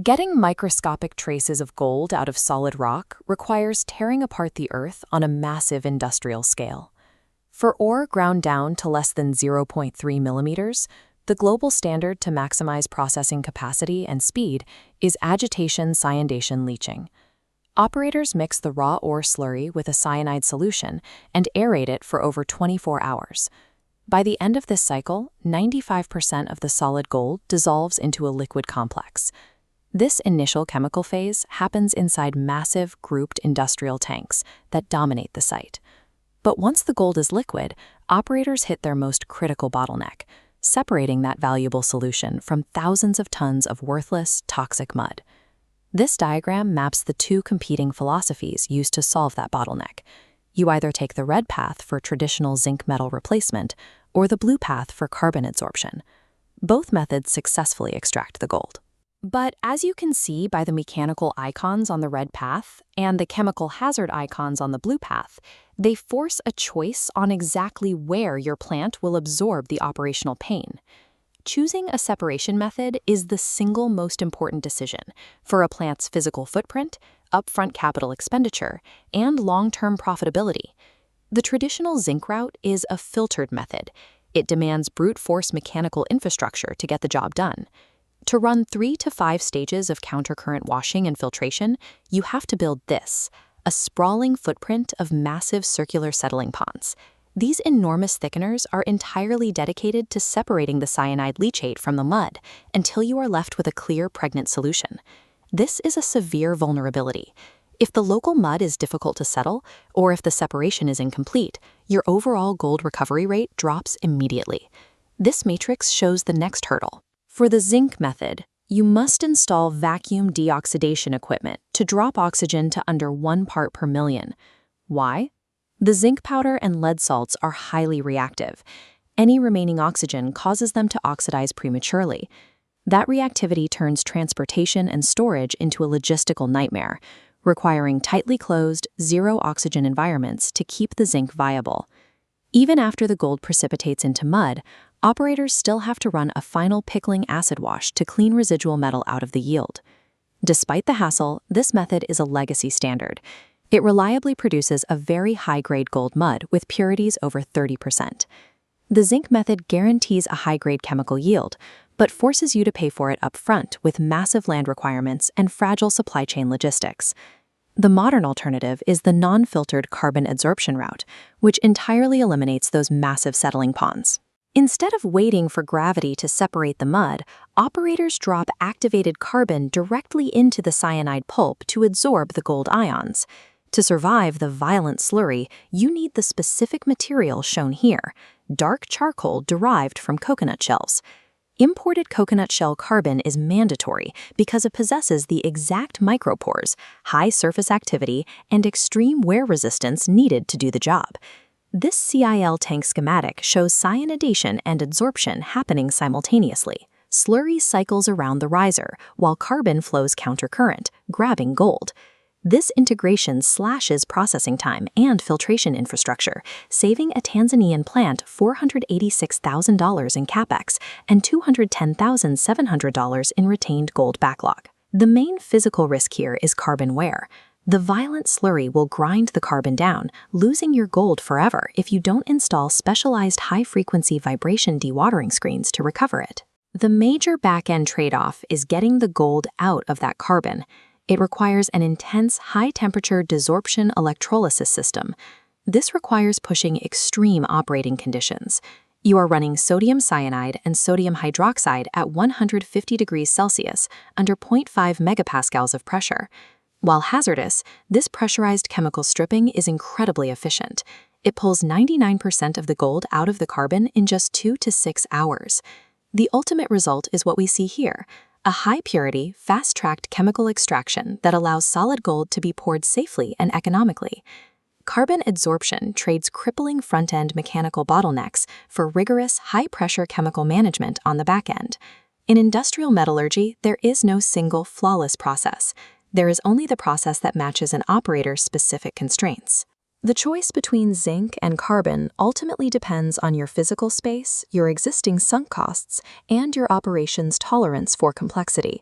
Getting microscopic traces of gold out of solid rock requires tearing apart the earth on a massive industrial scale. For ore ground down to less than 0.3 millimeters, the global standard to maximize processing capacity and speed is agitation cyanidation leaching. Operators mix the raw ore slurry with a cyanide solution and aerate it for over 24 hours. By the end of this cycle, 95% of the solid gold dissolves into a liquid complex. This initial chemical phase happens inside massive, grouped industrial tanks that dominate the site. But once the gold is liquid, operators hit their most critical bottleneck, separating that valuable solution from thousands of tons of worthless, toxic mud. This diagram maps the two competing philosophies used to solve that bottleneck. You either take the red path for traditional zinc metal replacement or the blue path for carbon adsorption. Both methods successfully extract the gold. But as you can see by the mechanical icons on the red path and the chemical hazard icons on the blue path, they force a choice on exactly where your plant will absorb the operational pain. Choosing a separation method is the single most important decision for a plant's physical footprint, upfront capital expenditure, and long-term profitability. The traditional zinc route is a filtered method. It demands brute force mechanical infrastructure to get the job done. To run 3 to 5 stages of countercurrent washing and filtration, you have to build this, a sprawling footprint of massive circular settling ponds. These enormous thickeners are entirely dedicated to separating the cyanide leachate from the mud until you are left with a clear, pregnant solution. This is a severe vulnerability. If the local mud is difficult to settle, or if the separation is incomplete, your overall gold recovery rate drops immediately. This matrix shows the next hurdle. For the zinc method, you must install vacuum deoxidation equipment to drop oxygen to under 1 part per million. Why? The zinc powder and lead salts are highly reactive. Any remaining oxygen causes them to oxidize prematurely. That reactivity turns transportation and storage into a logistical nightmare, requiring tightly closed, zero-oxygen environments to keep the zinc viable. Even after the gold precipitates into mud, operators still have to run a final pickling acid wash to clean residual metal out of the yield. Despite the hassle, this method is a legacy standard. It reliably produces a very high-grade gold mud with purities over 30%. The zinc method guarantees a high-grade chemical yield, but forces you to pay for it up front with massive land requirements and fragile supply chain logistics. The modern alternative is the non-filtered carbon adsorption route, which entirely eliminates those massive settling ponds. Instead of waiting for gravity to separate the mud, operators drop activated carbon directly into the cyanide pulp to absorb the gold ions. To survive the violent slurry, you need the specific material shown here, dark charcoal derived from coconut shells. Imported coconut shell carbon is mandatory because it possesses the exact micropores, high surface activity, and extreme wear resistance needed to do the job. This CIL tank schematic shows cyanidation and adsorption happening simultaneously. Slurry cycles around the riser, while carbon flows countercurrent, grabbing gold. This integration slashes processing time and filtration infrastructure, saving a Tanzanian plant $486,000 in capex and $210,700 in retained gold backlog. The main physical risk here is carbon wear. The violent slurry will grind the carbon down, losing your gold forever if you don't install specialized high-frequency vibration dewatering screens to recover it. The major back-end trade-off is getting the gold out of that carbon. It requires an intense high-temperature desorption electrolysis system. This requires pushing extreme operating conditions. You are running sodium cyanide and sodium hydroxide at 150 degrees Celsius under 0.5 megapascals of pressure. While hazardous, this pressurized chemical stripping is incredibly efficient. It pulls 99% of the gold out of the carbon in just 2 to 6 hours. The ultimate result is what we see here, a high-purity, fast-tracked chemical extraction that allows solid gold to be poured safely and economically. Carbon adsorption trades crippling front-end mechanical bottlenecks for rigorous, high-pressure chemical management on the back end. In industrial metallurgy, there is no single, flawless process. There is only the process that matches an operator's specific constraints. The choice between zinc and carbon ultimately depends on your physical space, your existing sunk costs, and your operation's tolerance for complexity.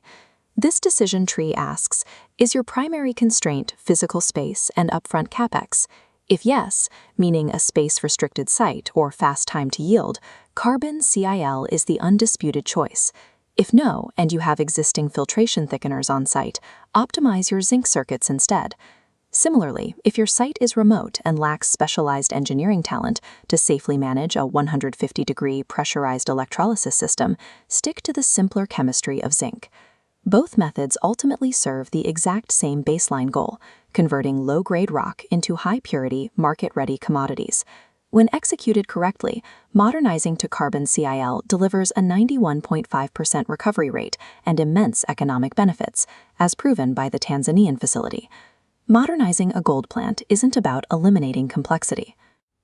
This decision tree asks, is your primary constraint physical space and upfront capex? If yes, meaning a space-restricted site or fast time to yield, carbon CIL is the undisputed choice. If no, and you have existing filtration thickeners on site, optimize your zinc circuits instead. Similarly, if your site is remote and lacks specialized engineering talent to safely manage a 150-degree pressurized electrolysis system, stick to the simpler chemistry of zinc. Both methods ultimately serve the exact same baseline goal, converting low-grade rock into high-purity, market-ready commodities. When executed correctly, modernizing to carbon CIL delivers a 91.5% recovery rate and immense economic benefits, as proven by the Tanzanian facility. Modernizing a gold plant isn't about eliminating complexity.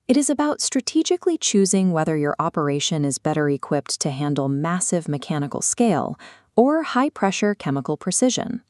It is about strategically choosing whether your operation is better equipped to handle massive mechanical scale or high-pressure chemical precision.